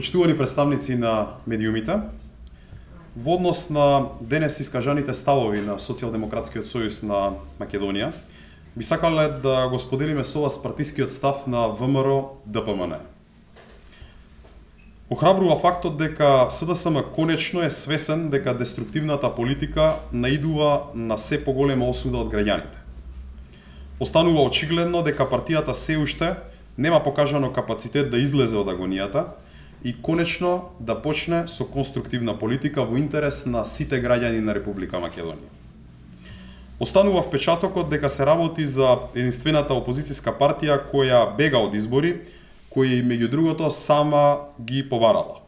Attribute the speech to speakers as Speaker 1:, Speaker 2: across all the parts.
Speaker 1: Почитувани представници на медиумите, во однос на денес искажаните ставови на Социјалдемократскиот сојуз на Македонија, би сакале да го споделиме со вас партискиот став на ВМРО ДПМН. Охрабрува фактот дека СДСМ конечно е свесен дека деструктивната политика наидува на се поголема осуда од граѓаните. Останува очигледно дека партијата се уште нема покажано капацитет да излезе од агонијата и конечно да почне со конструктивна политика во интерес на сите граѓани на Република Македонија. Останува впечатокот дека се работи за единствената опозицијска партија која бега од избори, кои меѓу другото сама ги побарала.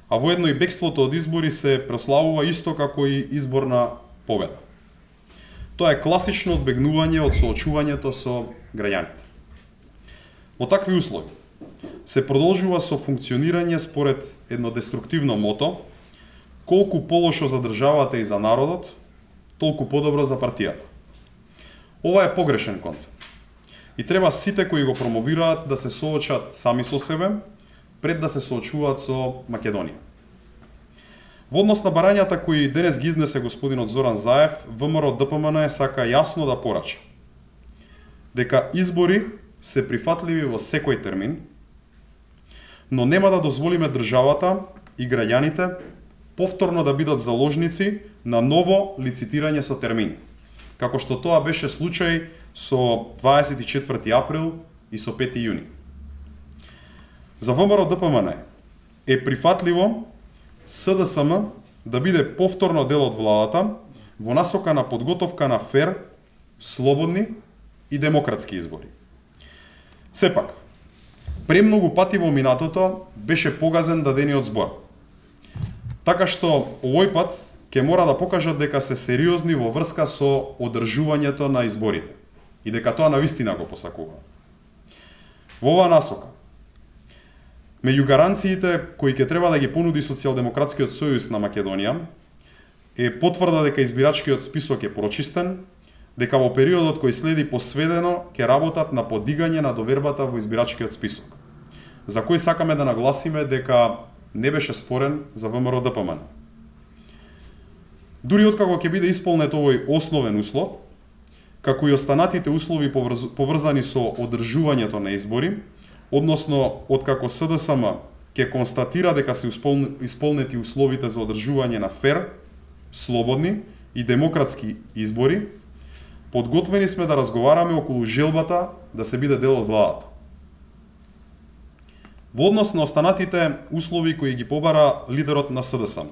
Speaker 1: А воедно и бегството од избори се прославува исто како и изборна победа. Тоа е класично одбегнување од соочувањето со граѓаните. Во такви услови се продолжува со функционирање според едно деструктивно мото: колку полошо за државата и за народот, толку подобро за партијата. Ова е погрешен концепт и треба сите кои го промовираат да се соочат сами со себе пред да се соочуваат со Македонија. Во однос на барањата кои денес ги изнесе господинот Зоран Заев, ВМРО ДПМН сака јасно да порача дека избори се прифатливи во секој термин, но нема да дозволиме државата и граѓаните повторно да бидат заложници на ново лицитирање со термини, како што тоа беше случај со 24 април и со 5 јуни. За ВМРО ДПМН е прифатливо СДСМ да биде повторно дел од владата во насока на подготовка на фер, слободни и демократски избори. Сепак, премногу пати во минатото беше погазен дадениот збор. Така што овој пат ќе мора да покажат дека се сериозни во врска со одржувањето на изборите и дека тоа навистина го посакува. Во оваа насока, меѓу гаранциите кои ќе треба да ги понуди Социјалдемократскиот сојуз на Македонија е потврда дека избирачкиот список е прочистен, дека во периодот кој следи посведено ќе работат на подигање на довербата во избирачкиот список, за кој сакаме да нагласиме дека не беше спорен за ВМРО ДПМН. Дури откако ќе биде исполнет овој основен услов, како и останатите услови поврзани со одржувањето на избори, односно откако СДСМ ќе констатира дека се исполнети условите за одржување на фер, слободни и демократски избори, подготвени сме да разговараме околу желбата да се биде дел од владата. Во однос на останатите услови кои ги побара лидерот на СДСМ,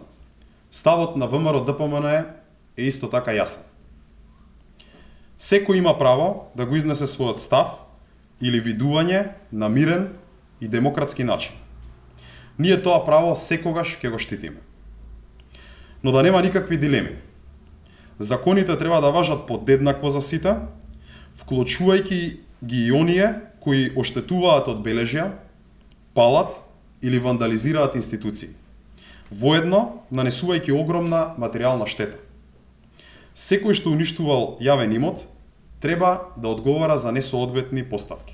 Speaker 1: ставот на ВМРО ДПМН е исто така јасен. Секој има право да го изнесе својот став или видување на мирен и демократски начин. Ние тоа право секогаш ќе го штитиме. Но да нема никакви дилеми. Законите треба да важат подеднакво за сите, вклучувајќи ги и оние кои оштетуваат одбележја, палат или вандализираат институции, воедно нанесувајќи огромна материјална штета. Секој што уништувал јавен имот треба да одговара за несоодветни постапки.